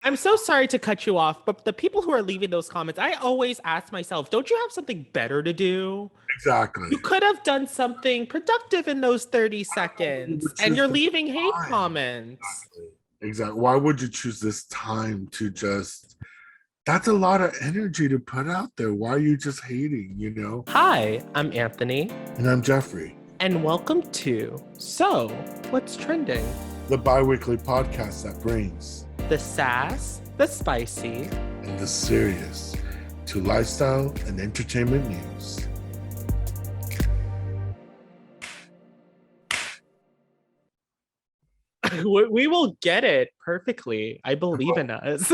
I'm so sorry to cut you off, but the people who are leaving those comments, I always ask myself, don't you have something better to do? Exactly. You could have done something productive in those 30 You seconds, would and choose you're this leaving hate time. comments. Exactly. Why would you choose this time to just that's a lot of energy to put out there. Why are you just hating? Hi, I'm Anthony, And I'm Jeffrey, and welcome to So, What's Trending? the bi-weekly podcast that brings The sass, the spicy, and the serious to lifestyle and entertainment news. we will get it perfectly. I believe in us.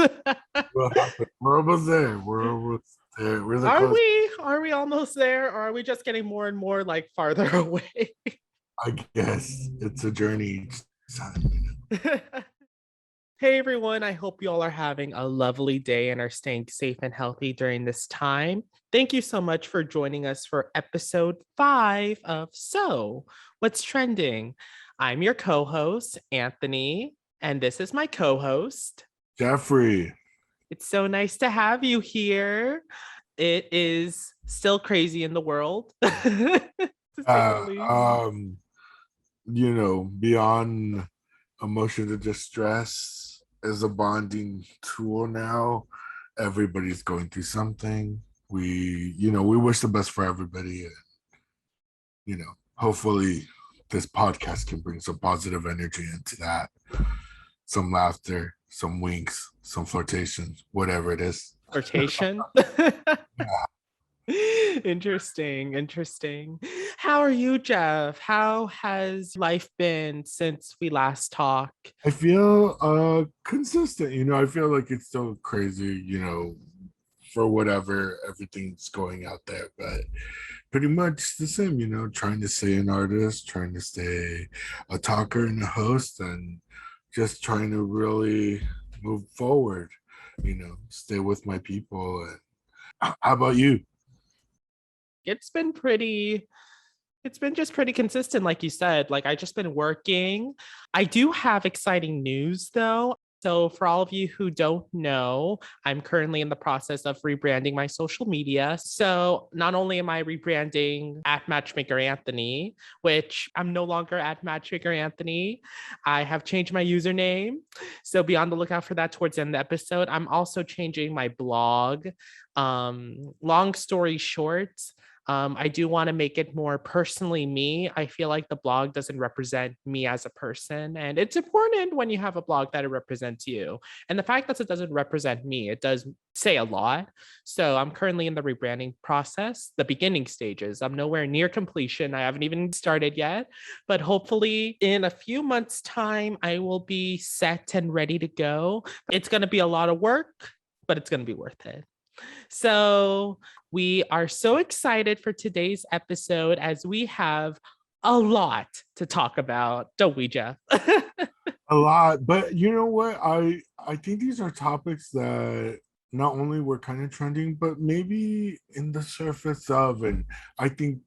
We're almost there. We're almost there. We're the Are close. we? Are we almost there? Or are we just getting more and more like farther away? I guess it's a journey each time. Hey everyone, I hope you all are having a lovely day and are staying safe and healthy during this time. Thank you so much for joining us for episode 5 of So, What's Trending? I'm your co host, Anthony, and this is my co host. Jeffrey. It's so nice to have you here. It is still crazy in the world, to say the Uh, least. um, beyond emotional distress is a bonding tool now. Everybody's going through something. We wish the best for everybody. And, hopefully this podcast can bring some positive energy into that. Some laughter, some winks, some flirtation, whatever it is. Flirtation. Yeah. Interesting. How are you, Jeff? How has life been since we last talked? I feel consistent. I feel like it's still crazy, for whatever everything's going out there, but pretty much the same, trying to stay an artist, trying to stay a talker and a host, and just trying to really move forward, stay with my people. And how about you? It's been pretty It's been just pretty consistent, like you said. Like, I just been working. I do have exciting news, though. So, for all of you who don't know, I'm currently in the process of rebranding my social media. So, not only am I rebranding at Matchmaker Anthony, which I'm no longer at Matchmaker Anthony, I have changed my username. So, be on the lookout for that towards the end of the episode. I'm also changing my blog. Long story short, I do want to make it more personally me. I feel like the blog doesn't represent me as a person. And it's important when you have a blog that it represents you. And the fact that it doesn't represent me, it does say a lot. So I'm currently in the rebranding process, the beginning stages. I'm nowhere near completion. I haven't even started yet. But hopefully, in a few months' time, I will be set and ready to go. It's going to be a lot of work, but it's going to be worth it. So, we are so excited for today's episode as we have a lot to talk about, don't we, Jeff? A lot, but you know what? I think these are topics that not only were kind of trending, but maybe in the surface of, and I think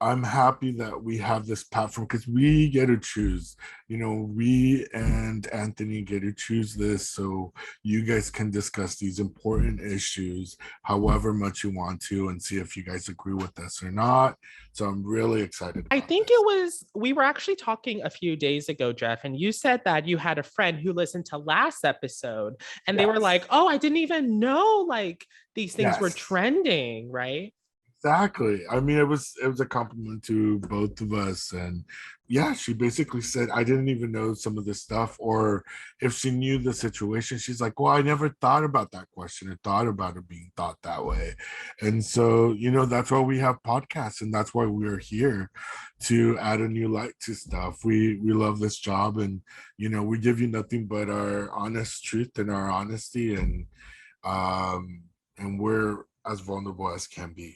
I'm happy that we have this platform because we get to choose. We and Anthony get to choose this, so you guys can discuss these important issues however much you want to and see if you guys agree with us or not. So I'm really excited I about think this. we were actually talking a few days ago, Jeff, and you said that you had a friend who listened to last episode and they were like, Yes. oh, I didn't even know like these things were Yes. trending, right? Exactly. I mean, it was a compliment to both of us, and yeah, she basically said I didn't even know some of this stuff, or if she knew the situation, she's like, "Well, I never thought about that question, or thought about it being thought that way," and so that's why we have podcasts, and that's why we're here to add a new light to stuff. We love this job, and we give you nothing but our honest truth and our honesty, um, and we're as vulnerable as can be.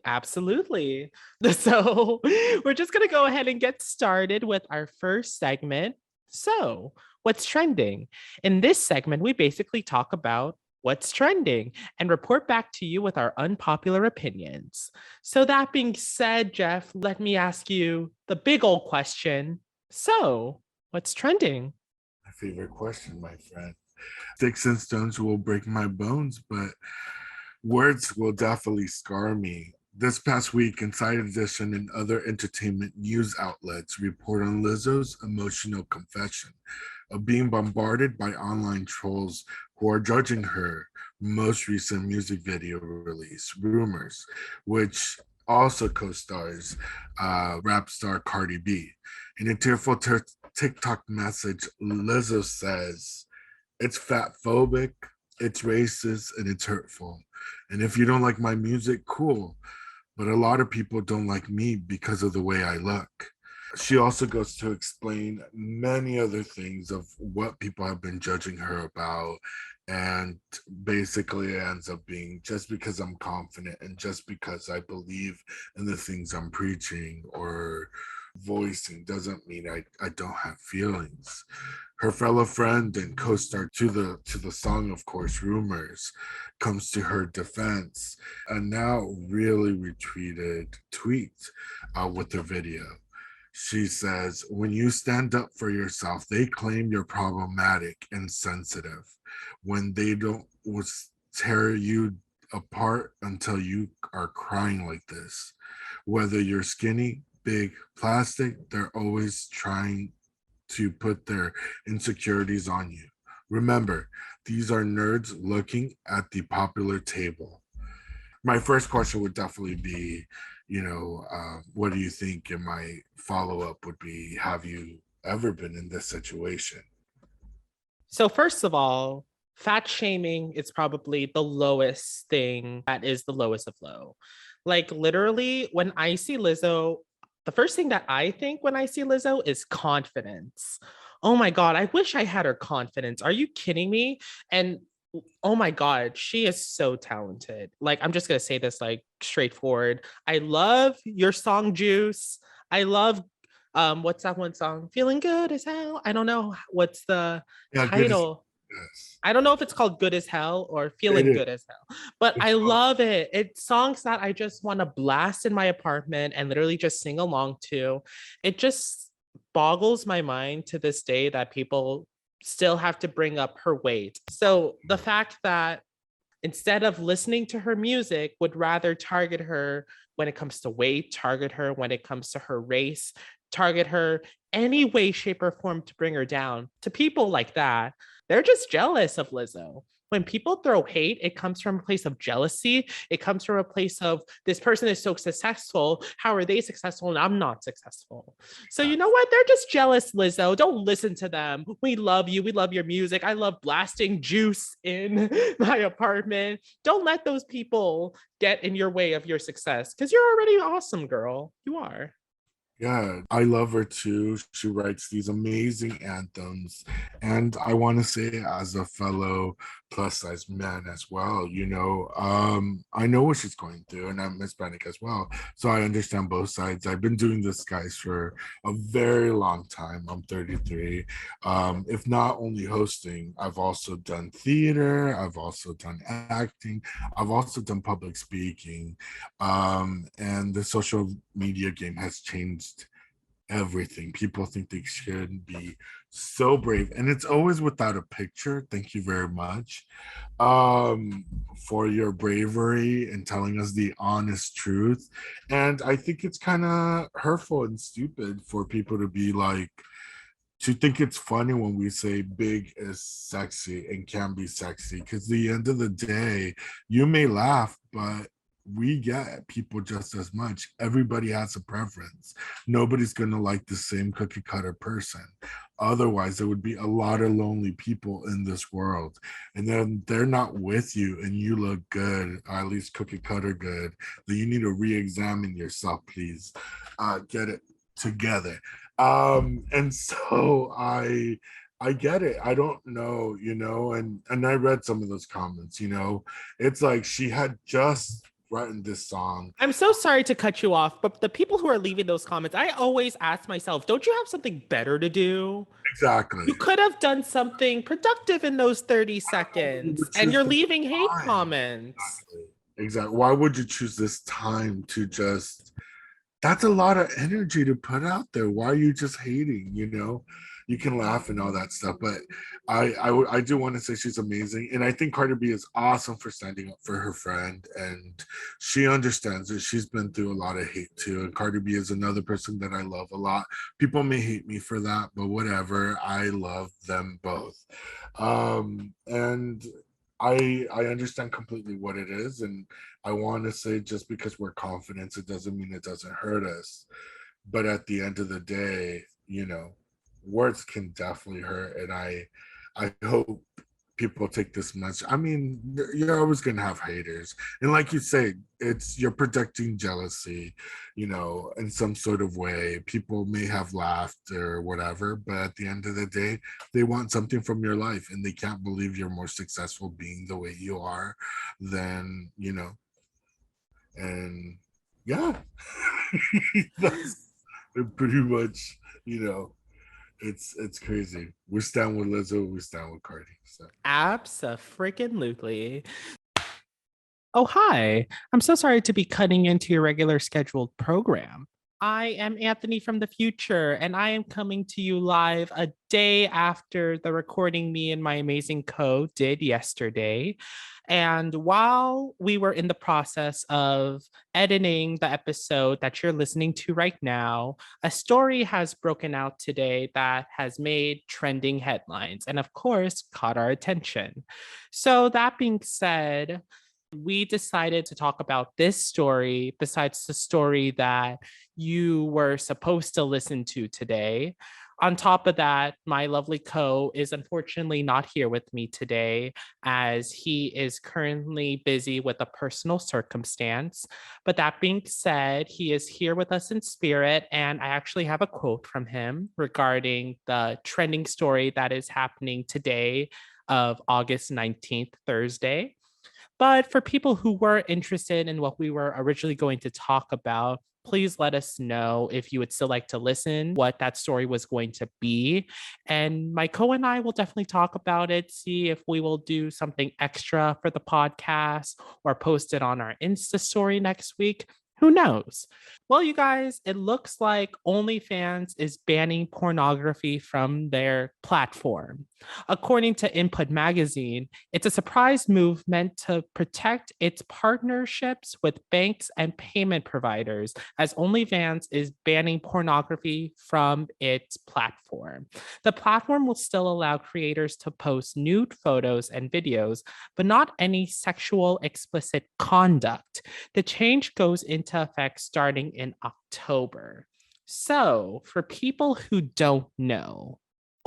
Absolutely. So, we're just going to go ahead and get started with our first segment. So, what's trending? In this segment, we basically talk about what's trending and report back to you with our unpopular opinions. So, that being said, Jeff, let me ask you the big old question. So, what's trending? My favorite question, my friend. Sticks and stones will break my bones, but words will definitely scar me. This past week, Inside Edition and other entertainment news outlets report on Lizzo's emotional confession of being bombarded by online trolls who are judging her most recent music video release, Rumors, which also co-stars rap star Cardi B. In a tearful TikTok message, Lizzo says, "It's fat phobic, it's racist, and it's hurtful. And if you don't like my music, cool. But a lot of people don't like me because of the way I look." She also goes to explain many other things of what people have been judging her about. And basically, it ends up being just because I'm confident and just because I believe in the things I'm preaching or voicing doesn't mean I don't have feelings. Her fellow friend and co-star to the song, of course, Rumors, comes to her defense and now really retweeted tweet with the video. She says, "When you stand up for yourself, they claim you're problematic and sensitive. When they don't tear you apart until you are crying like this. Whether you're skinny, big, plastic, they're always trying to put their insecurities on you. Remember, these are nerds looking at the popular table." My first question would definitely be, what do you think? And my follow up would be, have you ever been in this situation? So, first of all, fat shaming is probably the lowest thing that is the lowest of low. Like, literally, when I see Lizzo, the first thing that I think when I see Lizzo is confidence. Oh my God, I wish I had her confidence. Are you kidding me? And oh my God, she is so talented. Like, I'm just going to say this like straightforward. I love your song Juice. I love what's that one song? Feeling Good as Hell. I don't know what's the Yeah, good. title. Yes, I don't know if it's called Good as Hell or it Feeling is. Good as Hell, but It's I called, love it. It's songs that I just want to blast in my apartment and literally just sing along to. It just boggles my mind to this day that people still have to bring up her weight. So the fact that instead of listening to her music, would rather target her when it comes to weight, target her when it comes to her race, target her any way, shape, or form to bring her down. To people like that, they're just jealous of Lizzo. When people throw hate, it comes from a place of jealousy. It comes from a place of this person is so successful. How are they successful and I'm not successful? So, you know what? They're just jealous, Lizzo. Don't listen to them. We love you. We love your music. I love blasting Juice in my apartment. Don't let those people get in your way of your success because you're already awesome, girl. You are. yeah, I love her too. She writes these amazing anthems. And I want to say, as a fellow plus size man as well, I know what she's going through, and I'm Hispanic as well. So I understand both sides. I've been doing this, guys, for a very long time. I'm 33. If not only hosting, I've also done theater, I've also done acting, I've also done public speaking. And the social media game has changed everything. People think they should be so brave, and it's always without a picture. Thank you very much for your bravery and telling us the honest truth. And I think it's kind of hurtful and stupid for people to be like, to think it's funny when we say big is sexy and can be sexy, because the end of the day, you may laugh, but we get people just as much. Everybody has a preference. Nobody's going to like the same cookie cutter person. Otherwise, there would be a lot of lonely people in this world. And then they're not with you and you look good, or at least cookie cutter good, then you need to re-examine yourself, please. Get it together. And so I get it. I don't know, and I read some of those comments, it's like she had just written this song. I'm so sorry to cut you off, but the people who are leaving those comments, I always ask myself, don't you have something better to do? Exactly. You could have done something productive in those 30 You seconds, would and choose you're this leaving hate time. comments. Exactly. Why would you choose this time to just, that's a lot of energy to put out there. Why are you just hating? you can laugh and all that stuff, but I do want to say she's amazing, and I think Cardi B is awesome for standing up for her friend, and she understands it. She's been through a lot of hate too, and Cardi B is another person that I love a lot. People may hate me for that, but whatever. I love them both, and I understand completely what it is, and I want to say just because we're confident, it doesn't mean it doesn't hurt us. But at the end of the day, words can definitely hurt, and I hope people take this much. I mean, you're always gonna have haters, and like you say, you're projecting jealousy, in some sort of way. People may have laughed or whatever, but at the end of the day, they want something from your life, and they can't believe you're more successful being the way you are than and yeah. That's pretty much, it's crazy. We stand with Lizzo, we stand with Cardi. So Abso-freaking-lutely. Oh, hi. I'm so sorry to be cutting into your regular scheduled program. I am Anthony from the future, and I am coming to you live a day after the recording me and my amazing co did yesterday. And while we were in the process of editing the episode that you're listening to right now, a story has broken out today that has made trending headlines and, of course, caught our attention. So, that being said, we decided to talk about this story besides the story that you were supposed to listen to today. On top of that, my lovely co is unfortunately not here with me today as he is currently busy with a personal circumstance. But that being said, he is here with us in spirit, and I actually have a quote from him regarding the trending story that is happening today of August 19th, Thursday. But for people who were interested in what we were originally going to talk about, please let us know if you would still like to listen, what that story was going to be. And my co and I will definitely talk about it, see if we will do something extra for the podcast or post it on our Insta story next week. Who knows? Well, you guys, it looks like OnlyFans is banning pornography from their platform. According to Input Magazine, it's a surprise move meant to protect its partnerships with banks and payment providers, as OnlyFans is banning pornography from its platform. The platform will still allow creators to post nude photos and videos, but not any sexual explicit conduct. The change goes into effect starting in October. So, for people who don't know,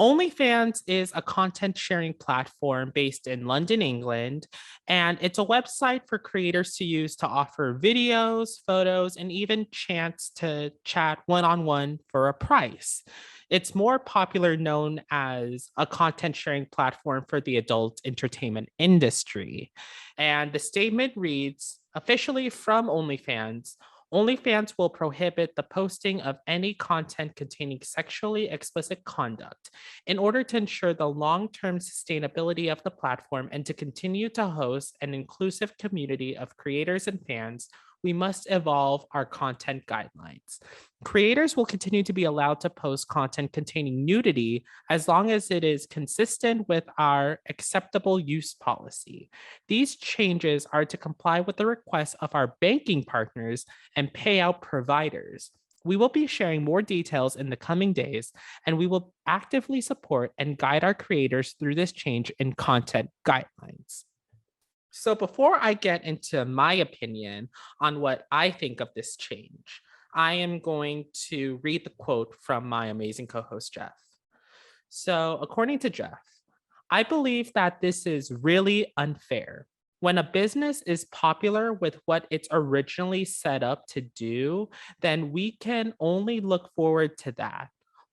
OnlyFans is a content sharing platform based in London, England, and it's a website for creators to use to offer videos, photos, and even chance to chat one on one for a price. It's more popular known as a content sharing platform for the adult entertainment industry. And the statement reads, officially from OnlyFans, OnlyFans will prohibit the posting of any content containing sexually explicit conduct in order to ensure the long-term sustainability of the platform and to continue to host an inclusive community of creators and fans. We must evolve our content guidelines. Creators will continue to be allowed to post content containing nudity as long as it is consistent with our acceptable use policy. These changes are to comply with the requests of our banking partners and payout providers. We will be sharing more details in the coming days, and we will actively support and guide our creators through this change in content guidelines. So before I get into my opinion on what I think of this change, I am going to read the quote from my amazing co-host, Jeff. So according to Jeff, I believe that this is really unfair. When a business is popular with what it's originally set up to do, then we can only look forward to that.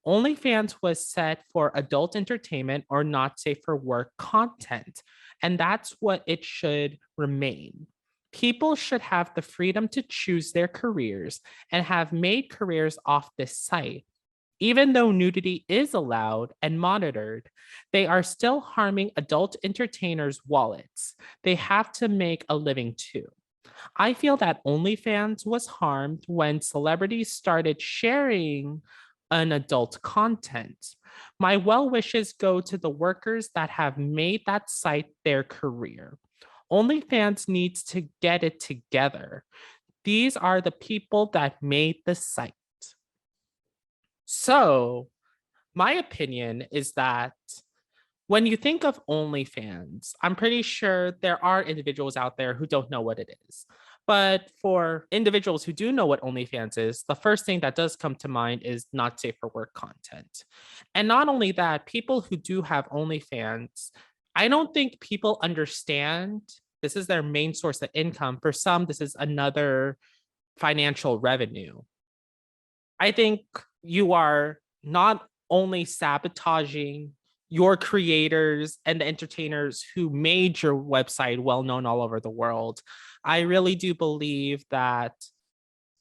OnlyFans was set for adult entertainment or not safe for work content, and that's what it should remain. People should have the freedom to choose their careers and have made careers off this site. Even though nudity is allowed and monitored, they are still harming adult entertainers' wallets. They have to make a living too. I feel that OnlyFans was harmed when celebrities started sharing an adult content. My well wishes go to the workers that have made that site their career. OnlyFans needs to get it together. These are the people that made the site. So, my opinion is that when you think of OnlyFans, I'm pretty sure there are individuals out there who don't know what it is. But for individuals who do know what OnlyFans is, the first thing that does come to mind is not safe for work content. And not only that, people who do have OnlyFans, I don't think people understand this is their main source of income. For some, this is another financial revenue. I think you are not only sabotaging your creators and the entertainers who made your website well known all over the world. I really do believe that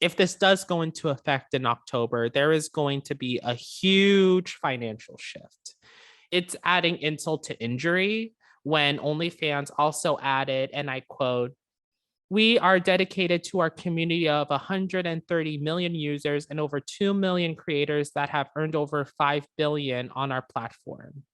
if this does go into effect in October, there is going to be a huge financial shift. It's adding insult to injury when OnlyFans also added, and I quote, "We are dedicated to our community of 130 million users and over 2 million creators that have earned over 5 billion on our platform."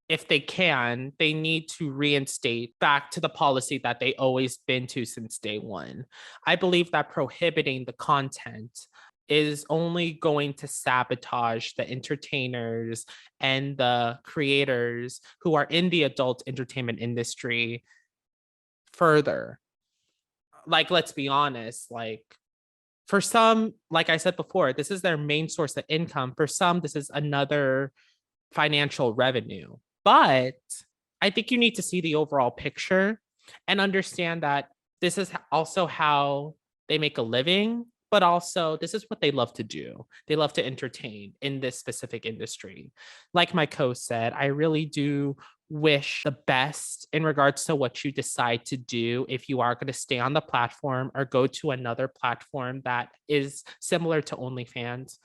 If they can, they need to reinstate back to the policy that they always been to since day one. I believe that prohibiting the content is only going to sabotage the entertainers and the creators who are in the adult entertainment industry further. Like, let's be honest, like for some, like I said before, this is their main source of income. For some, this is another financial revenue. But I think you need to see the overall picture and understand that this is also how they make a living, but also this is what they love to do. They love to entertain in this specific industry. Like my co said, I really do wish the best in regards to what you decide to do if you are going to stay on the platform or go to another platform that is similar to OnlyFans.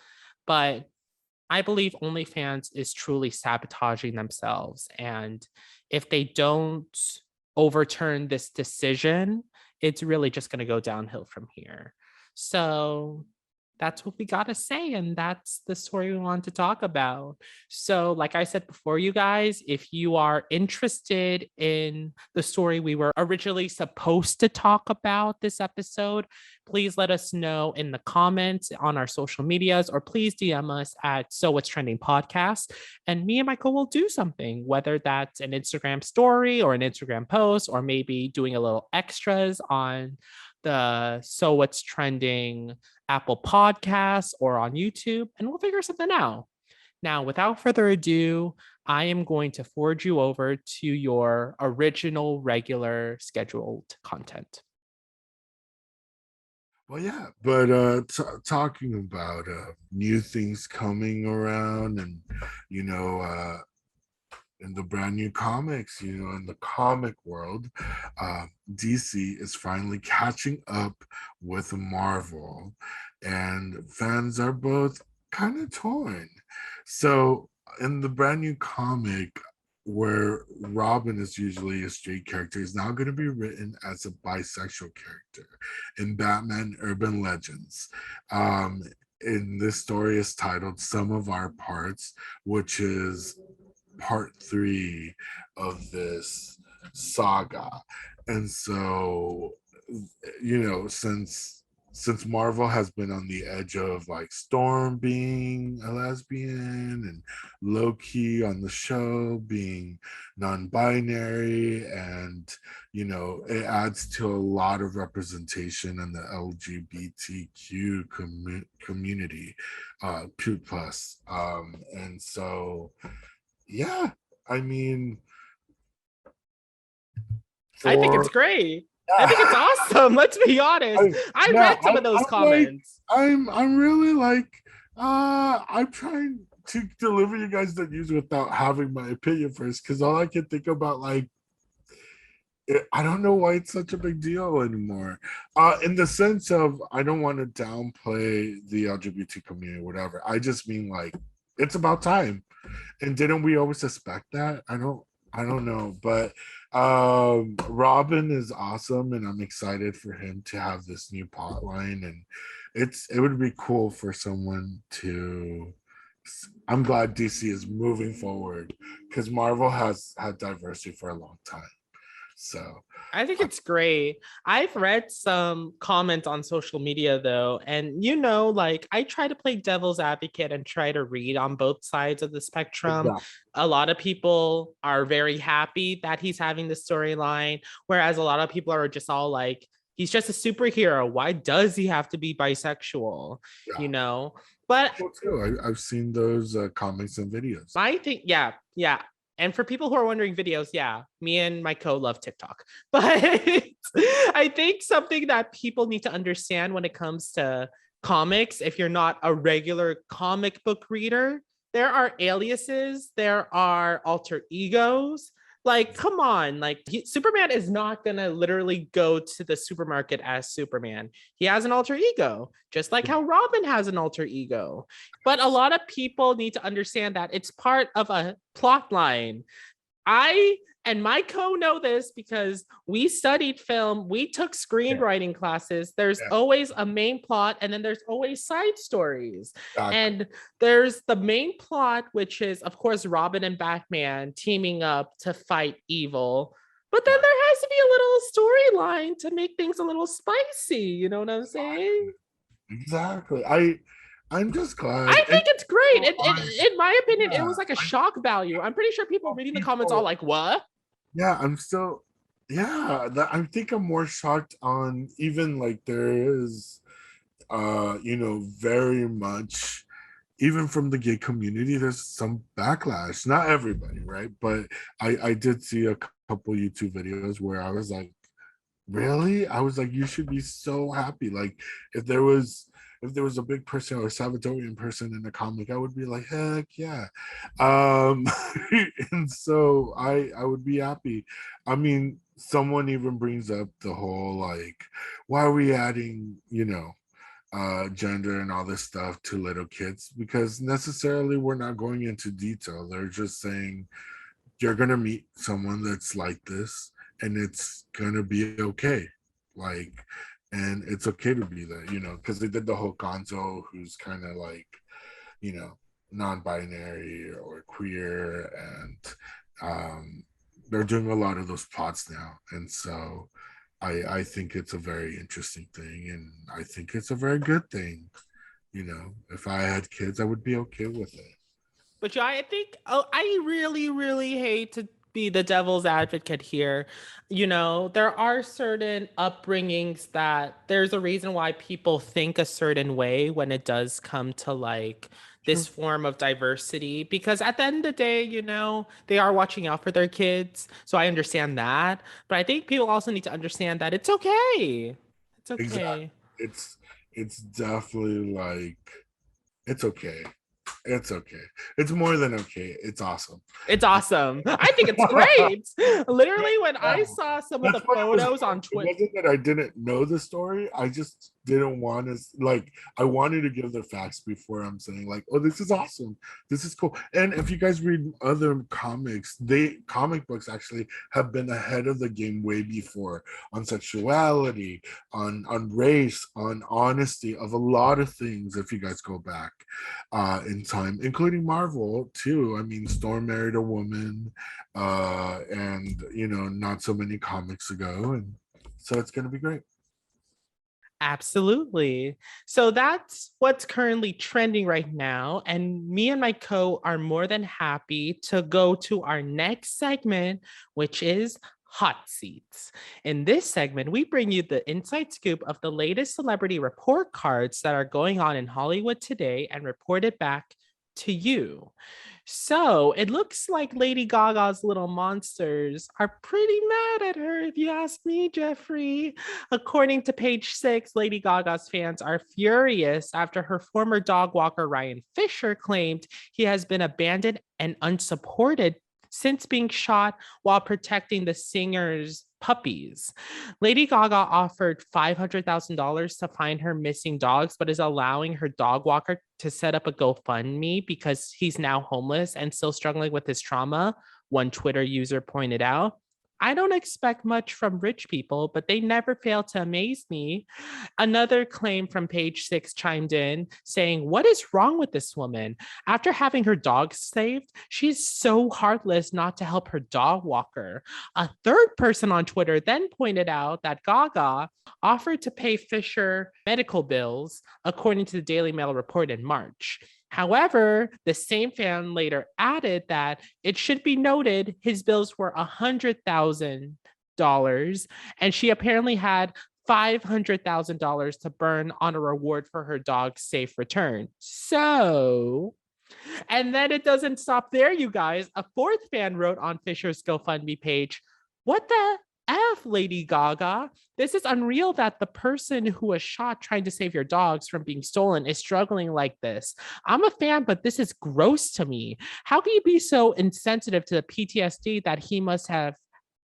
But I believe OnlyFans is truly sabotaging themselves. And if they don't overturn this decision, it's really just going to go downhill from here. So that's what we got to say. And that's the story we want to talk about. So, like I said before, you guys, if you are interested in the story we were originally supposed to talk about this episode, please let us know in the comments on our social medias, or please DM us at So What's Trending Podcast. And me and Michael will do something, whether that's an Instagram story or an Instagram post, or maybe doing a little extras on the So What's Trending Apple Podcasts or on YouTube, and we'll figure something out. Now, without further ado, I am going to forward you over to your original, regular, scheduled content. Well, yeah, but talking about new things coming around, and you know, in the brand new comics, in the comic world, DC is finally catching up with Marvel, and fans are both kind of torn. So, in the brand new comic, where Robin is usually a straight character, is now going to be written as a bisexual character in Batman Urban Legends. In this story is titled Some of Our Parts, which is part 3 of this saga. And so, since Marvel has been on the edge of like Storm being a lesbian and Loki on the show being non-binary, and it adds to a lot of representation in the LGBTQ community, Q plus, and so yeah, I mean, I think it's great. I think it's awesome. Let's be honest. I read some of those comments. I'm really like, I'm trying to deliver you guys the news without having my opinion first, because all I can think about, like, I don't know why it's such a big deal anymore. In the sense of, I don't want to downplay the LGBT community, whatever. I just mean, like, it's about time. And didn't we always suspect that? I don't know, but Robin is awesome, and I'm excited for him to have this new plot line, and it would be cool for someone to I'm glad DC is moving forward because Marvel has had diversity for a long time. So I think it's great. I've read some comments on social media though, and like I try to play devil's advocate and try to read on both sides of the spectrum. exactly. A lot of people are very happy that he's having the storyline, whereas a lot of people are just all like, he's just a superhero. Why does he have to be bisexual? Yeah. You know? But Well, too. I've seen those comics and videos. I think, yeah, yeah. And for people who are wondering videos, yeah, me and my co love TikTok. But I think something that people need to understand when it comes to comics, if you're not a regular comic book reader, there are aliases, there are alter egos. Like, come on, like Superman is not gonna literally go to the supermarket as Superman. He has an alter ego, just like how Robin has an alter ego. But a lot of people need to understand that it's part of a plot line. I and my co know this because we studied film, we took Yeah. screenwriting classes. There's Yeah. always a main plot, and then there's always side stories. Exactly. And there's the main plot, which is, of course, Robin and Batman teaming up to fight evil. But then there has to be a little storyline to make things a little spicy. You know what I'm saying? Exactly. I'm just glad. I And think it's great. In my opinion, it yeah, was like a shock value. I'm pretty sure people reading the comments all people, like, what? yeah, I'm still, yeah, I think I'm more shocked on even like there is, very much, even from the gay community, there's some backlash. Not everybody, right? But I did see a couple YouTube videos where I was like, really? I was like, you should be so happy. Like if there was a big person or a Salvadorian person in the comic, I would be like, heck yeah. Um and so I would be happy. I mean, someone even brings up the whole like, why are we adding, gender and all this stuff to little kids? Because necessarily we're not going into detail. They're just saying you're gonna meet someone that's like this and it's gonna be okay. Like, and it's okay to be that, because they did the whole Gonzo who's kind of like, you know, non-binary or queer, and they're doing a lot of those plots now. And so I think it's a very interesting thing, and I think it's a very good thing. If I had kids, I would be okay with it. But yeah, I think, I really, really hate to be the devil's advocate here. There are certain upbringings that there's a reason why people think a certain way when it does come to like this True. form of diversity. Because at the end of the day, they are watching out for their kids. So I understand that. But I think people also need to understand that it's okay. It's Exactly. okay. It's definitely like, it's okay. It's okay. It's more than okay. It's awesome. It's awesome. I think it's great. Literally, when I Yeah. saw some of That's the what it was. photos on It Twitter, wasn't that I didn't know the story. I just didn't want to like. I wanted to give the facts before I'm saying like, "Oh, this is awesome. This is cool." And if you guys read other comics, comic books actually have been ahead of the game way before on sexuality, on race, on honesty, of a lot of things. If you guys go back in time, including Marvel too. I mean, Storm married a woman, and not so many comics ago, and so it's going to be great. absolutely. So that's what's currently trending right now. And me and my co are more than happy to go to our next segment, which is Hot Seats. In this segment, we bring you the inside scoop of the latest celebrity report cards that are going on in Hollywood today and report it back to you. So it looks like Lady Gaga's little monsters are pretty mad at her, if you ask me, Jeffrey. According to page 6, Lady Gaga's fans are furious after her former dog walker, Ryan Fisher, claimed he has been abandoned and unsupported since being shot while protecting the singer's puppies. Lady Gaga offered $500,000 to find her missing dogs, but is allowing her dog walker to set up a GoFundMe because he's now homeless and still struggling with his trauma, one Twitter user pointed out. I don't expect much from rich people, but they never fail to amaze me. Another claim from page 6 chimed in saying, "What is wrong with this woman? After having her dog saved, she's so heartless not to help her dog walker." A third person on Twitter then pointed out that Gaga offered to pay Fisher medical bills, according to the Daily Mail report in March. However, the same fan later added that it should be noted his bills were $100,000, and she apparently had $500,000 to burn on a reward for her dog's safe return. So, and then it doesn't stop there, you guys. A fourth fan wrote on Fisher's GoFundMe page, "What the F, Lady Gaga? This is unreal that the person who was shot trying to save your dogs from being stolen is struggling like this. I'm a fan, but this is gross to me. How can you be so insensitive to the PTSD that he must have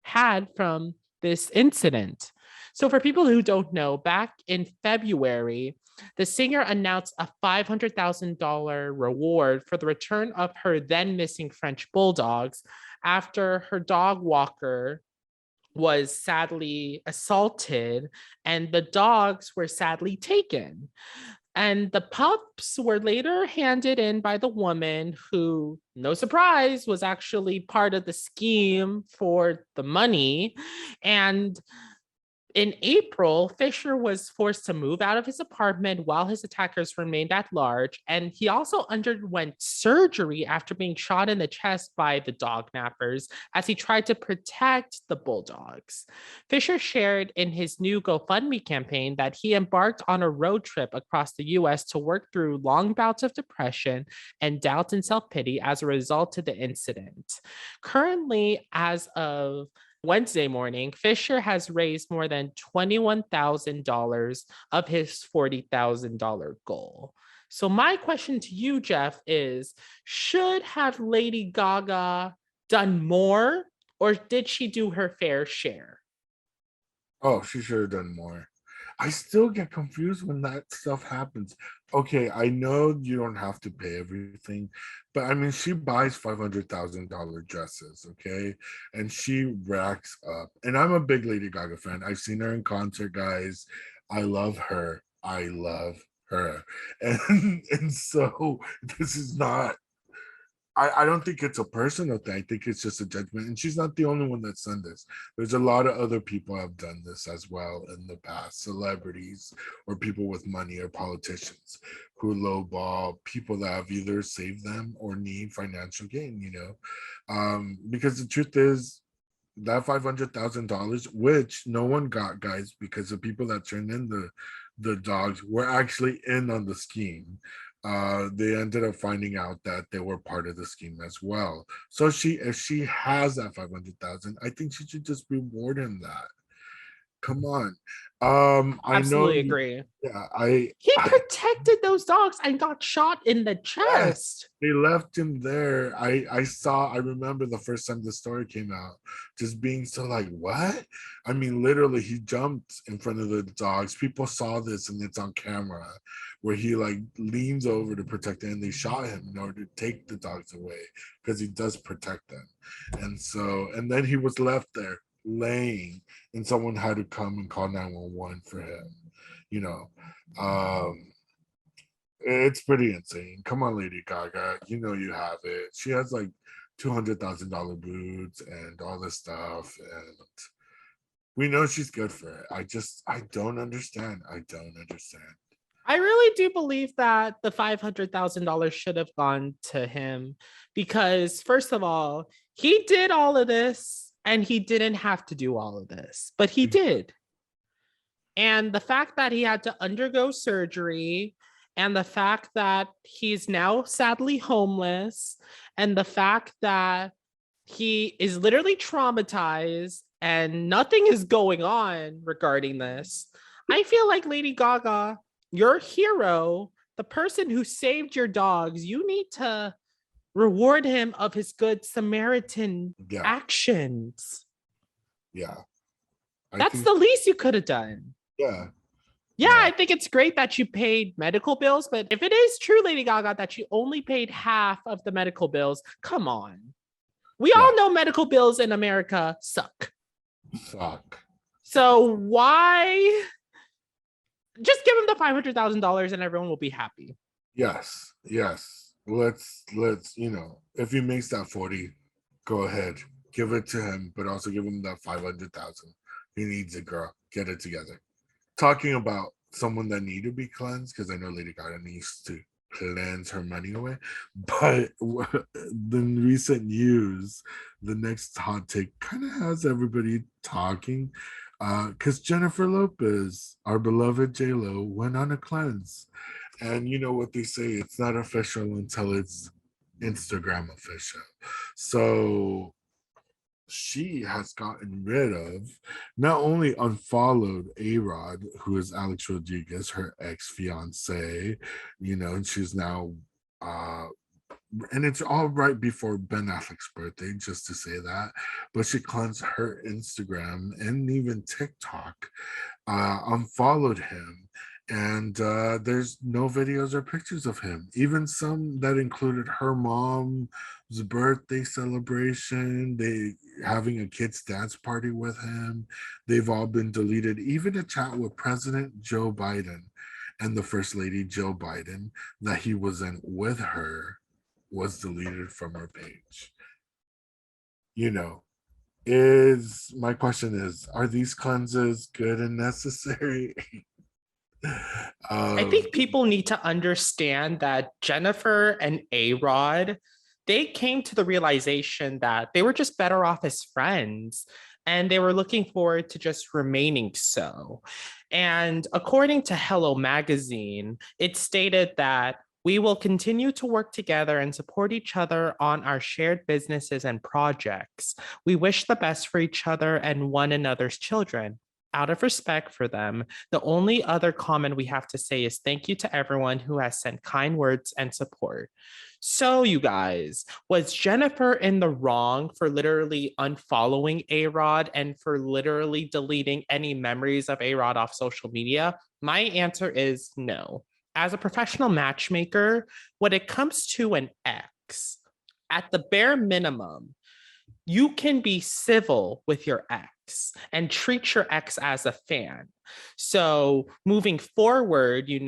had from this incident?" So, for people who don't know, back in February, the singer announced a $500,000 reward for the return of her then missing French bulldogs after her dog walker was sadly assaulted and the dogs were sadly taken. And the pups were later handed in by the woman who, no surprise, was actually part of the scheme for the money. And in April, Fisher was forced to move out of his apartment while his attackers remained at large, and he also underwent surgery after being shot in the chest by the dog nappers as he tried to protect the bulldogs. Fisher shared in his new GoFundMe campaign that he embarked on a road trip across the US to work through long bouts of depression and doubt and self-pity as a result of the incident. Currently, as of Wednesday morning, Fisher has raised more than $21,000 of his $40,000 goal. So my question to you, Jeff, is should have Lady Gaga done more, or did she do her fair share? Oh, she should have done more. I still get confused when that stuff happens. Okay, I know you don't have to pay everything, but I mean, she buys $500,000 dresses, okay, and she racks up. And I'm a big Lady Gaga fan. I've seen her in concert, guys. I love her. I love her, and so this is not. I don't think it's a personal thing. I think it's just a judgment. And she's not the only one that's done this. There's a lot of other people have done this as well in the past. Celebrities or people with money or politicians who lowball people that have either saved them or need financial gain, because the truth is that $500,000, which no one got, guys, because the people that turned in the dogs were actually in on the scheme. They ended up finding out that they were part of the scheme as well. So if she has that 500,000, I think she should just reward him that. Come on. I know. Absolutely agree. Yeah, He protected those dogs and got shot in the chest. they left him there. I remember the first time the story came out, just being so like, what? I mean, literally, he jumped in front of the dogs. People saw this and it's on camera where he like leans over to protect them and they shot him in order to take the dogs away because he does protect them. And then he was left there laying and someone had to come and call 911 for him. It's pretty insane. Come on, Lady Gaga, you have it. She has like $200,000 boots and all this stuff, and we know she's good for it. I don't understand. I really do believe that the $500,000 should have gone to him because, first of all, he did all of this and he didn't have to do all of this, but he did. And the fact that he had to undergo surgery, and the fact that he's now sadly homeless, and the fact that he is literally traumatized and nothing is going on regarding this, I feel like Lady Gaga, your hero, the person who saved your dogs, you need to reward him of his good Samaritan actions. Yeah. That's the least you could have done. Yeah, I think it's great that you paid medical bills, but if it is true, Lady Gaga, that you only paid half of the medical bills, come on. We all know medical bills in America suck. Fuck. So why just give him the $500,000 and everyone will be happy? Yes, yes. Let's if he makes that 40, go ahead, give it to him, but also give him that 500,000. He needs it, girl. Get it together. Talking about someone that need to be cleansed, because I know Lady Gaga needs to cleanse her money away. But the recent news, the next hot take kind of has everybody talking. Because Jennifer Lopez, our beloved J Lo, went on a cleanse, and you know what they say, it's not official until it's Instagram official. So she has gotten rid of, not only unfollowed A-Rod, who is Alex Rodriguez, her ex-fiance, and she's now and it's all right before Ben Affleck's birthday, just to say that. But she cleansed her Instagram and even TikTok, unfollowed him, and there's no videos or pictures of him. Even some that included her mom's birthday celebration, they having a kids dance party with him. They've all been deleted. Even a chat with President Joe Biden and the First Lady Joe Biden that he was in with her was deleted from her page. You know, is my question is, are these cleanses good and necessary? I um think people need to understand that Jennifer and A-Rod, they came to the realization that they were just better off as friends and they were looking forward to just remaining so. And according to Hello Magazine, it stated that we will continue to work together and support each other on our shared businesses and projects. We wish the best for each other and one another's children. Out of respect for them, the only other comment we have to say is thank you to everyone who has sent kind words and support. So, you guys, was Jennifer in the wrong for literally unfollowing A-Rod and for literally deleting any memories of A-Rod off social media? My answer is no. As a professional matchmaker, when it comes to an ex, at the bare minimum, you can be civil with your ex and treat your ex as a fan. So moving forward, you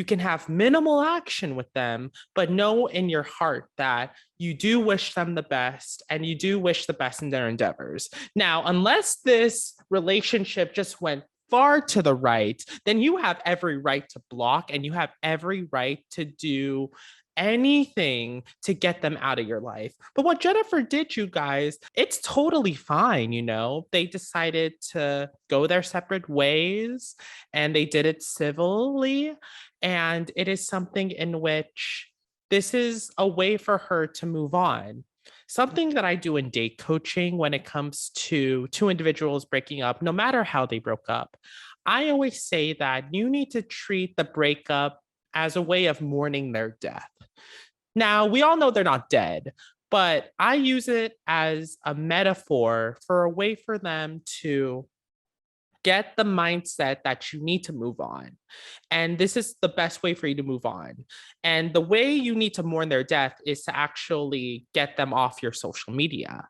can have minimal action with them, but know in your heart that you do wish them the best and you do wish the best in their endeavors. Now, unless this relationship just went far to the right, then you have every right to block and you have every right to do anything to get them out of your life. But what Jennifer did, you guys, it's totally fine. They decided to go their separate ways and they did it civilly. And it is something in which this is a way for her to move on. Something that I do in date coaching when it comes to two individuals breaking up, no matter how they broke up, I always say that you need to treat the breakup as a way of mourning their death. Now, we all know they're not dead, but I use it as a metaphor for a way for them to get the mindset that you need to move on. And this is the best way for you to move on. And the way you need to mourn their death is to actually get them off your social media.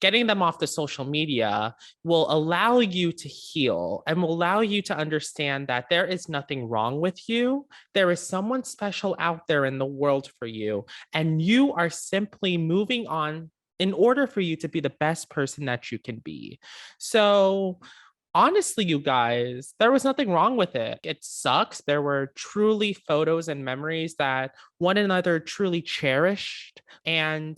Getting them off the social media will allow you to heal and will allow you to understand that there is nothing wrong with you. There is someone special out there in the world for you, and you are simply moving on in order for you to be the best person that you can be. So, honestly, you guys, there was nothing wrong with it. It sucks. There were truly photos and memories that one another truly cherished. And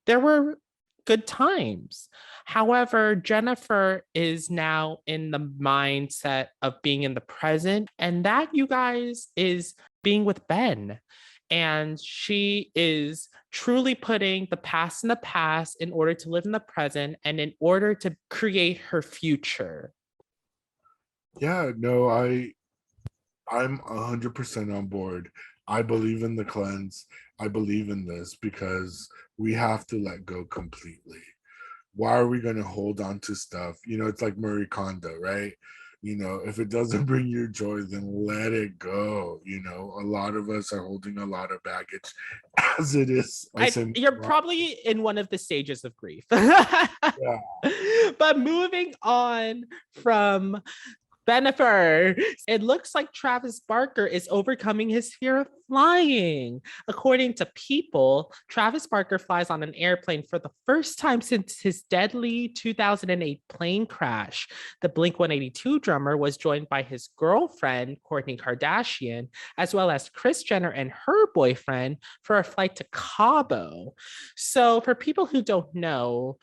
there were good times. However, Jennifer is now in the mindset of being in the present. And that, you guys, is being with Ben. And she is truly putting the past in the past in order to live in the present and in order to create her future. yeah, no, I'm 100% on board. I believe in the cleanse. I believe in this because we have to let go completely. Why are we going to hold on to stuff? It's like Marie Kondo, right? if it doesn't bring you joy, then let it go. A lot of us are holding a lot of baggage as it is. You're probably in one of the stages of grief. Yeah. But moving on from Benifer, it looks like Travis Barker is overcoming his fear of flying. According to People, Travis Barker flies on an airplane for the first time since his deadly 2008 plane crash. The Blink 182 drummer was joined by his girlfriend, Kourtney Kardashian, as well as Kris Jenner and her boyfriend for a flight to Cabo. So, for people who don't know,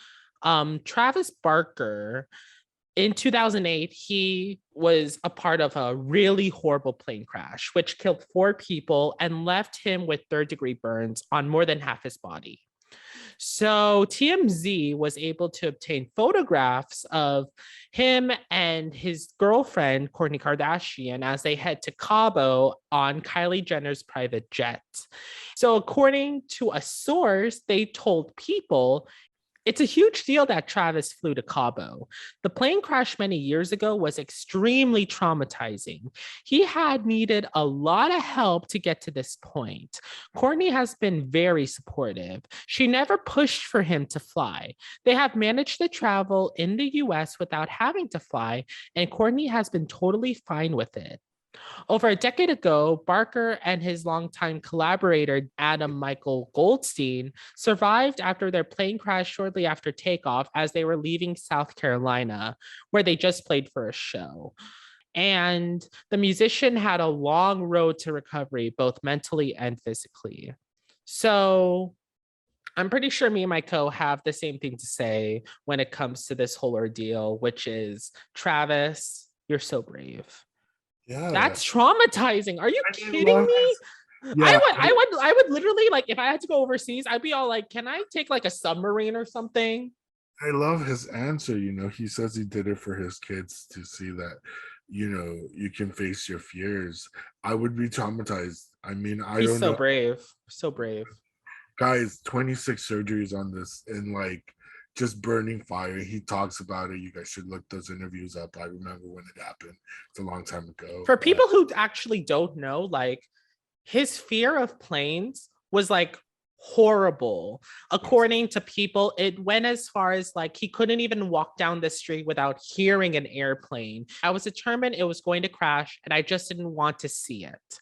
Travis Barker in 2008, he was a part of a really horrible plane crash, which killed 4 people and left him with third-degree burns on more than half his body. So TMZ was able to obtain photographs of him and his girlfriend, Kourtney Kardashian, as they head to Cabo on Kylie Jenner's private jet. So according to a source, they told People it's a huge deal that Travis flew to Cabo. The plane crash many years ago was extremely traumatizing. He had needed a lot of help to get to this point. Kourtney has been very supportive. She never pushed for him to fly. They have managed to travel in the US without having to fly, and Kourtney has been totally fine with it. Over a decade ago, Barker and his longtime collaborator, Adam Michael Goldstein, survived after their plane crashed shortly after takeoff as they were leaving South Carolina, where they just played for a show. And the musician had a long road to recovery, both mentally and physically. So I'm pretty sure me and my co have the same thing to say when it comes to this whole ordeal, which is Travis, you're so brave. Yeah. That's traumatizing. Are you kidding me? Yeah, I would literally, like, if I had to go overseas, I'd be all like, can I take like a submarine or something? I love his answer. He says he did it for his kids to see that, you can face your fears. I would be traumatized. I mean, I He's don't so know. brave. So brave. Guys, 26 surgeries on this and like just burning fire. He talks about it. You guys should look those interviews up. I remember when it happened. It's a long time ago. For people who actually don't know, like, his fear of planes was like horrible. According to People, it went as far as like he couldn't even walk down the street without hearing an airplane. I was determined it was going to crash and I just didn't want to see it.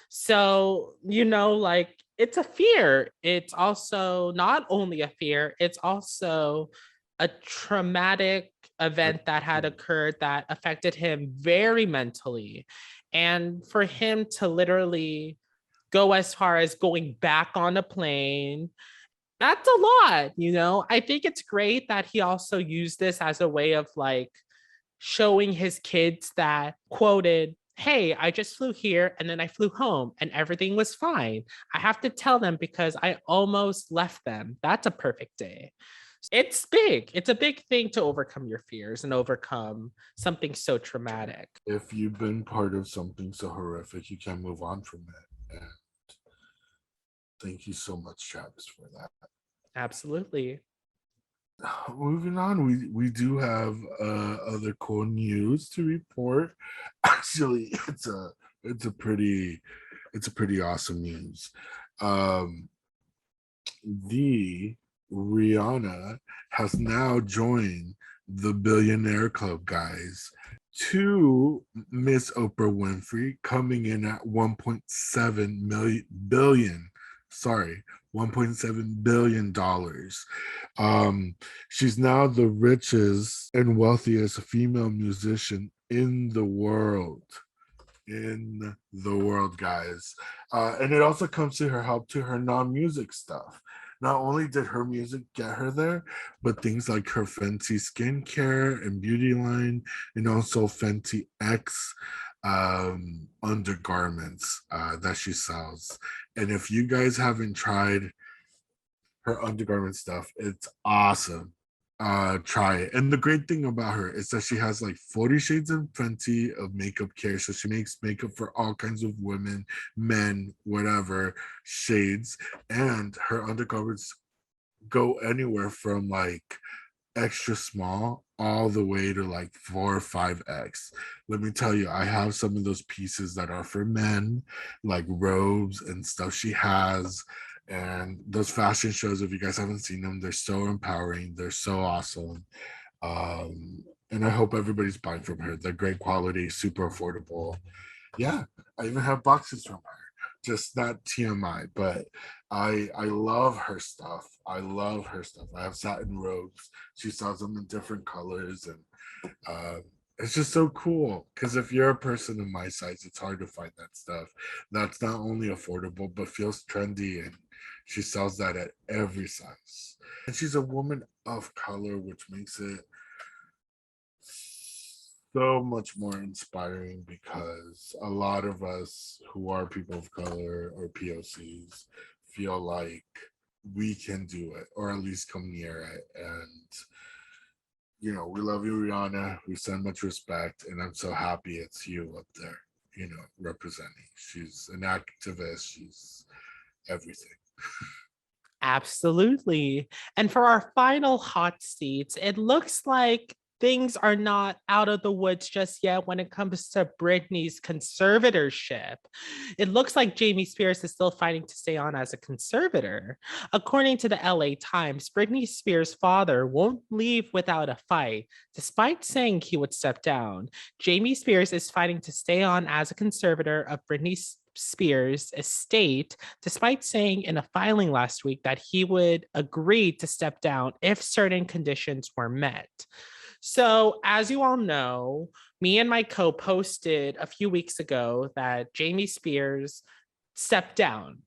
So, like, it's a fear. It's also not only a fear, it's also a traumatic event that had occurred that affected him very mentally. And for him to literally go as far as going back on a plane, that's a lot. I think it's great that he also used this as a way of like showing his kids that, quoted, hey, I just flew here and then I flew home and everything was fine. I have to tell them because I almost left them. That's a perfect day. It's big. It's a big thing to overcome your fears and overcome something so traumatic. If you've been part of something so horrific, you can't move on from it. And thank you so much, Travis, for that. Absolutely. Moving on, we do have other cool news to report. Actually, it's a pretty awesome news. The Rihanna has now joined the Billionaire Club, guys. To Miss Oprah Winfrey, coming in at 1.7 billion. Sorry, $1.7 billion. She's now the richest and wealthiest female musician in the world. In the world, guys. And it also comes to her help to her non-music stuff. Not only did her music get her there, but things like her Fenty skincare and beauty line, and also Fenty X undergarments that she sells. And if you guys haven't tried her undergarment stuff, it's awesome. Try it. And the great thing about her is that she has like 40 shades of Fenty of makeup care. So she makes makeup for all kinds of women, men, whatever shades. And her undergarments go anywhere from like extra small all the way to like 4 or 5X. Let me tell you, I have some of those pieces that are for men, like robes and stuff she has. And those fashion shows, if you guys haven't seen them, they're so empowering. They're so awesome. And I hope everybody's buying from her. They're great quality, super affordable. Yeah, I even have boxes from her. Just not TMI, but I love her stuff. I love her stuff. I have satin robes. She sells them in different colors, and it's just so cool. Because if you're a person of my size, it's hard to find that stuff. That's not only affordable but feels trendy, and she sells that at every size. And she's a woman of color, which makes it so much more inspiring because a lot of us who are people of color or POCs feel like we can do it or at least come near it. And, we love you, Rihanna. We send much respect. And I'm so happy it's you up there, representing. She's an activist, she's everything. Absolutely. And for our final hot seats, it looks like things are not out of the woods just yet when it comes to Britney's conservatorship. It looks like Jamie Spears is still fighting to stay on as a conservator. According to the LA Times, Britney Spears' father won't leave without a fight. Despite saying he would step down, Jamie Spears is fighting to stay on as a conservator of Britney Spears' estate, despite saying in a filing last week that he would agree to step down if certain conditions were met. So, as you all know, me and my co posted a few weeks ago that Jamie Spears stepped down.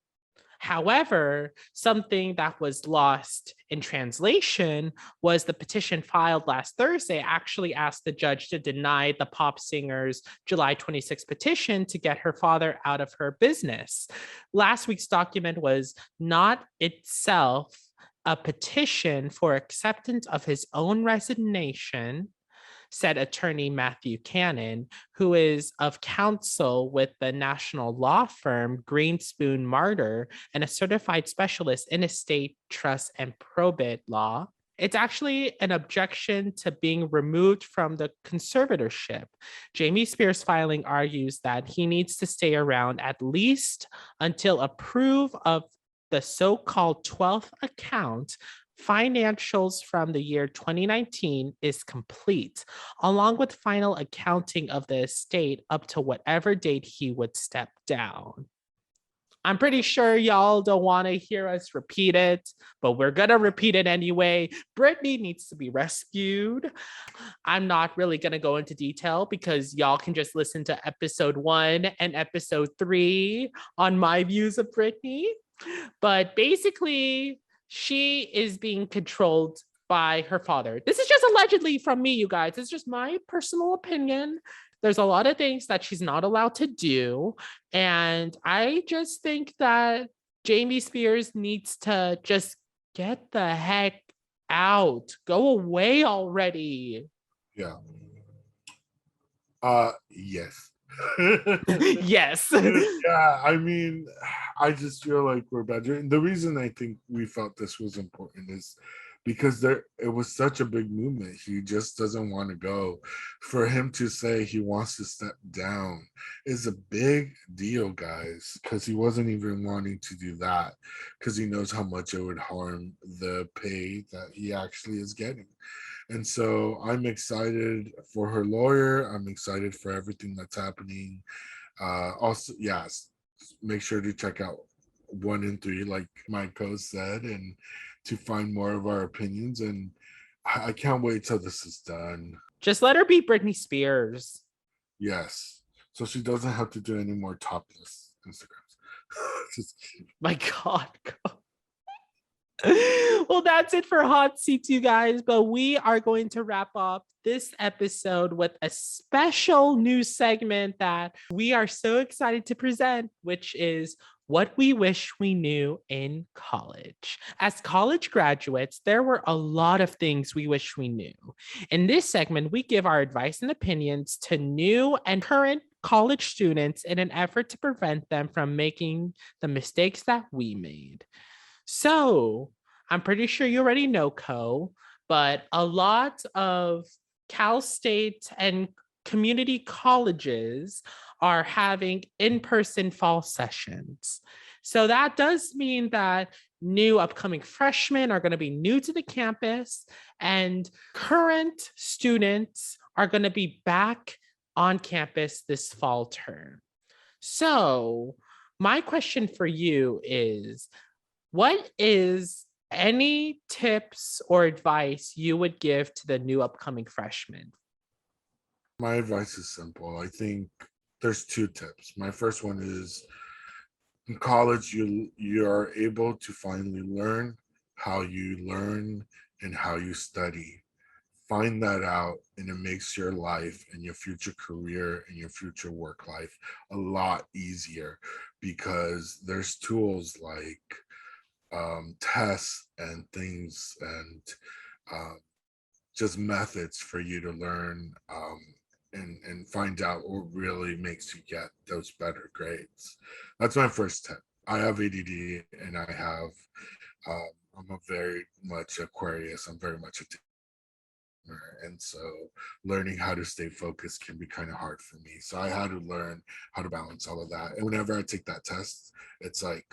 However, something that was lost in translation was the petition filed last Thursday actually asked the judge to deny the pop singer's July 26 petition to get her father out of her business. Last week's document was not itself a petition for acceptance of his own resignation, said attorney Matthew Cannon, who is of counsel with the national law firm Greenspoon Martyr and a certified specialist in estate, trust, and probate law. It's actually an objection to being removed from the conservatorship. Jamie Spears' filing argues that he needs to stay around at least until approve of the so-called 12th account financials from the year 2019 is complete, along with final accounting of the estate up to whatever date he would step down. I'm pretty sure y'all don't want to hear us repeat it, but we're going to repeat it anyway. Britney needs to be rescued. I'm not really going to go into detail because y'all can just listen to episode 1 and episode 3 on my views of Britney. But basically, she is being controlled by her father. This is just allegedly from me, you guys. It's just my personal opinion. There's a lot of things that she's not allowed to do. And I just think that Jamie Spears needs to just get the heck out. Go away already. Yeah. Yes. Yes. Yeah, I mean, I just feel like we're better. And the reason I think we felt this was important is because it was such a big movement. He just doesn't want to go. For him to say he wants to step down is a big deal, guys, because he wasn't even wanting to do that because he knows how much it would harm the pay that he actually is getting. And so I'm excited for her lawyer. I'm excited for everything that's happening. Also, yes, make sure to check out 1 and 3, like my co said, and to find more of our opinions. And I can't wait till this is done. Just let her be Britney Spears. Yes. So she doesn't have to do any more topless Instagrams. My God. Well, that's it for Hot Seats, you guys. But we are going to wrap up this episode with a special news segment that we are so excited to present, which is what we wish we knew in college. As college graduates, there were a lot of things we wish we knew. In this segment, we give our advice and opinions to new and current college students in an effort to prevent them from making the mistakes that we made. So I'm pretty sure you already know, Co, but a lot of Cal State and community colleges are having in-person fall sessions. So that does mean that new upcoming freshmen are going to be new to the campus, and current students are going to be back on campus this fall term. So, my question for you is, what is any tips or advice you would give to the new upcoming freshmen? My advice is simple. I think there's two tips. My first one is in college, you are able to finally learn how you learn and how you study. Find that out, and it makes your life and your future career and your future work life a lot easier, because there's tools like tests and things, and uh, just methods for you to learn, and find out what really makes you get those better grades. That's my first tip. I have ADD, and I'm a very much Aquarius. I'm very much a thinker, and so learning how to stay focused can be kind of hard for me. So I had to learn how to balance all of that. And whenever I take that test, it's like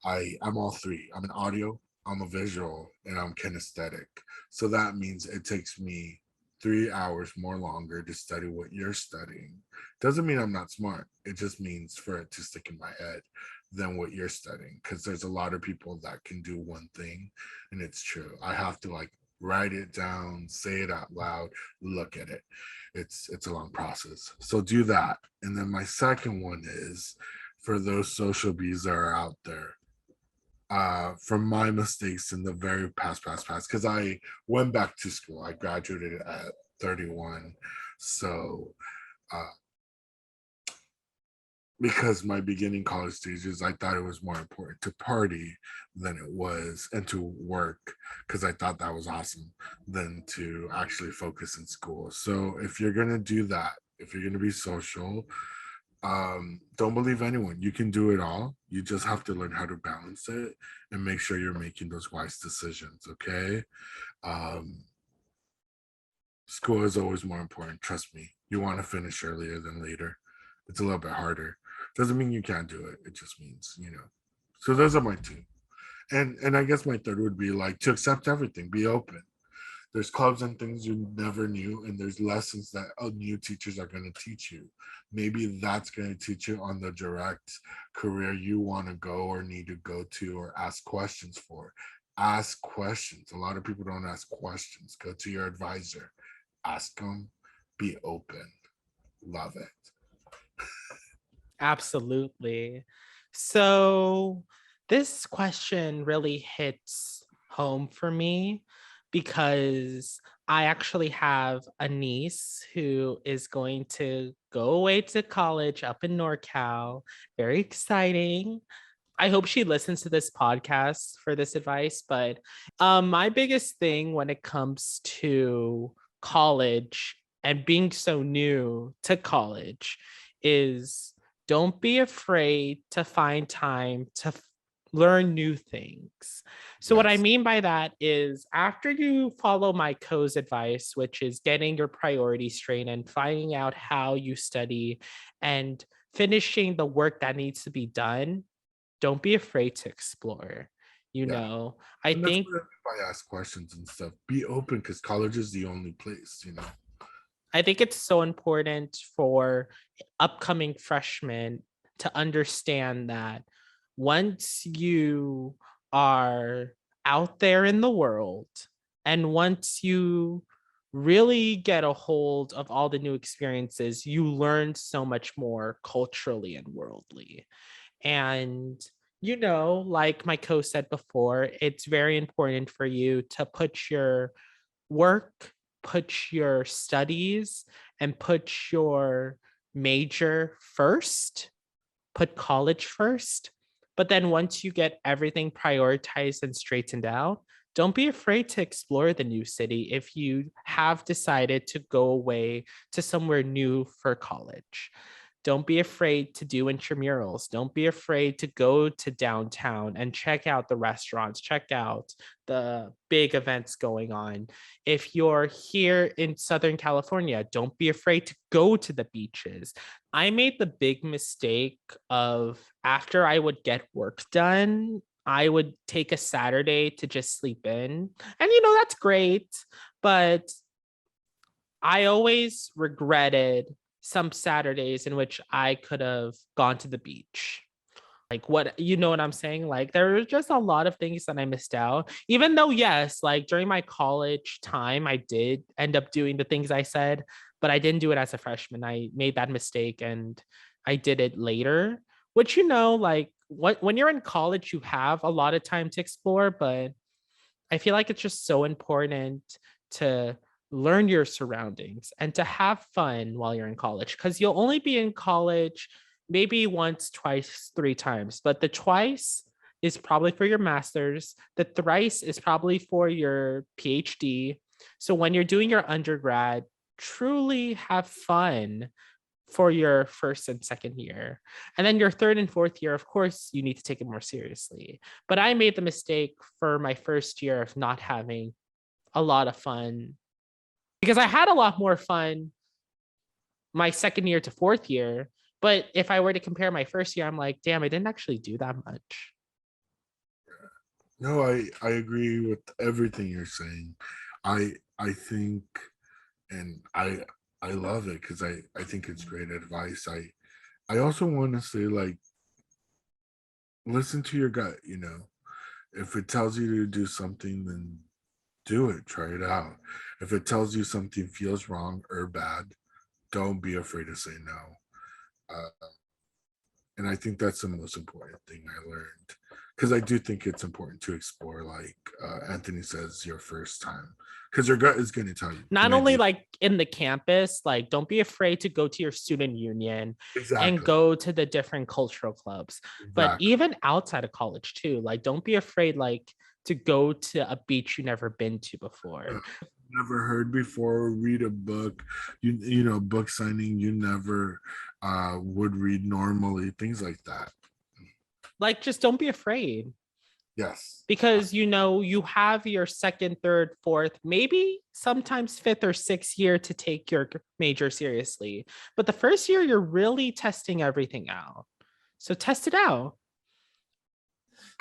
I'm all three. I'm an audio, I'm a visual, and I'm kinesthetic. So that means it takes me 3 hours more longer to study what you're studying. Doesn't mean I'm not smart. It just means for it to stick in my head than what you're studying. Because there's a lot of people that can do one thing, and it's true. I have to like write it down, say it out loud, look at it. It's a long process. So do that. And then my second one is for those social bees that are out there, from my mistakes in the very past, because I went back to school. I graduated at 31. So, uh, because my beginning college stages, I thought it was more important to party than it was, and to work, because I thought that was awesome, than to actually focus in school. So, if you're going to do that, if you're going to be social, don't believe anyone. You can do it all. You just have to learn how to balance it and make sure you're making those wise decisions. Okay. um School is always more important, trust me. You want to finish earlier than later. It's a little bit harder. Doesn't mean you can't do it. It just means, so those are my two. And I guess my third would be like to accept everything, be open. There's clubs and things you never knew, and there's lessons that new teachers are going to teach you. Maybe that's going to teach you on the direct career you want to go or need to go to, or ask questions for. Ask questions. A lot of people don't ask questions. Go to your advisor, ask them, be open. Love it. Absolutely. So, this question really hits home for me because I actually have a niece who is going to go away to college up in NorCal. Very exciting. I hope she listens to this podcast for this advice. But my biggest thing when it comes to college and being so new to college is, don't be afraid to find time to learn new things. So, what I Yes. mean by that is, after you follow my co's advice, which is getting your priorities straight and finding out how you study and finishing the work that needs to be done, don't be afraid to explore. Yeah. I And that's think what I mean by ask questions and stuff. Be open, because college is the only place. it's so important for upcoming freshmen to understand that once you are out there in the world, and once you really get a hold of all the new experiences, you learn so much more culturally and worldly. And, like my co said before, it's very important for you to put your work, put your studies, and put your major first, put college first. But then once you get everything prioritized and straightened out, don't be afraid to explore the new city if you have decided to go away to somewhere new for college. Don't be afraid to do intramurals. Don't be afraid to go to downtown and check out the restaurants, check out the big events going on. If you're here in Southern California, don't be afraid to go to the beaches. I made the big mistake of after I would get work done, I would take a Saturday to just sleep in. And, that's great. But I always regretted some Saturdays in which I could have gone to the beach. Like what, you know what I'm saying? Like there were just a lot of things that I missed out. Even though, yes, like during my college time, I did end up doing the things I said, but I didn't do it as a freshman. I made that mistake and I did it later, which, like when you're in college, you have a lot of time to explore, but I feel like it's just so important to learn your surroundings and to have fun while you're in college, because you'll only be in college maybe once, twice, three times, but the twice is probably for your master's. The thrice is probably for your PhD. So when you're doing your undergrad, truly have fun for your first and second year. And then your third and fourth year, of course, you need to take it more seriously. But I made the mistake for my first year of not having a lot of fun, because I had a lot more fun my second year to fourth year. But if I were to compare my first year, I'm like, damn, I didn't actually do that much. No, I agree with everything you're saying. I think, and I love it because I think it's great advice. I also want to say, like, listen to your gut. If it tells you to do something, then do it. Try it out. If it tells you something feels wrong or bad, don't be afraid to say no. And I think that's the most important thing I learned, because I do think it's important to explore, like Anthony says, your first time, because your gut is going to tell you. Not only like in the campus, like don't be afraid to go to your student union and go to the different cultural clubs, but even outside of college too. Like don't be afraid like to go to a beach you never been to before. Never heard before, read a book, book signing you never would read normally, things like that. Like just don't be afraid. Yes. Because you have your second, third, fourth, maybe sometimes fifth or sixth year to take your major seriously. But the first year, you're really testing everything out. So test it out.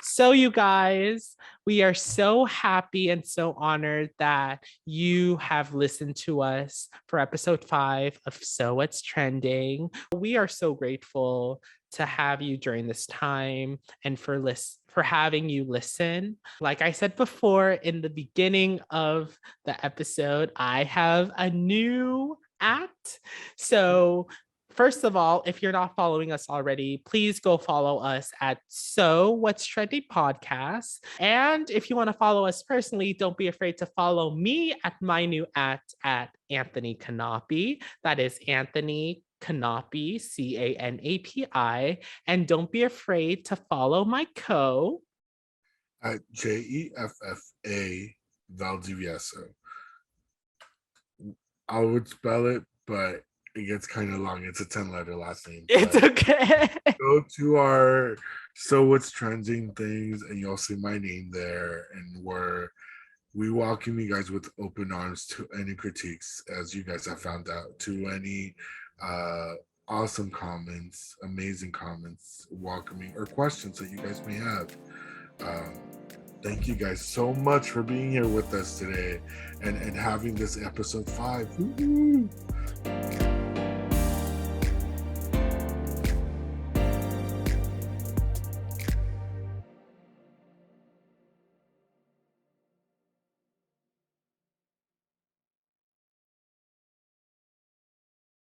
So you guys, we are so happy and so honored that you have listened to us for episode 5 of So What's Trending. We are so grateful to have you during this time and for having you listen. Like I said before in the beginning of the episode, I have a new act. So first of all, if you're not following us already, please go follow us at So What's Trending Podcast. And if you want to follow us personally, don't be afraid to follow me at my new at Anthony Canapi. That is Anthony Canapi, Canapi. And don't be afraid to follow my at JEFFA Valdivieso. I would spell it, but it gets kind of long. It's a 10-letter last name. It's okay. Go to our So What's Trending things and you'll see my name there. And we welcome you guys with open arms to any critiques, as you guys have found out, to any awesome comments, amazing comments, welcoming, or questions that you guys may have. Thank you guys so much for being here with us today and having this episode 5. Woo-hoo.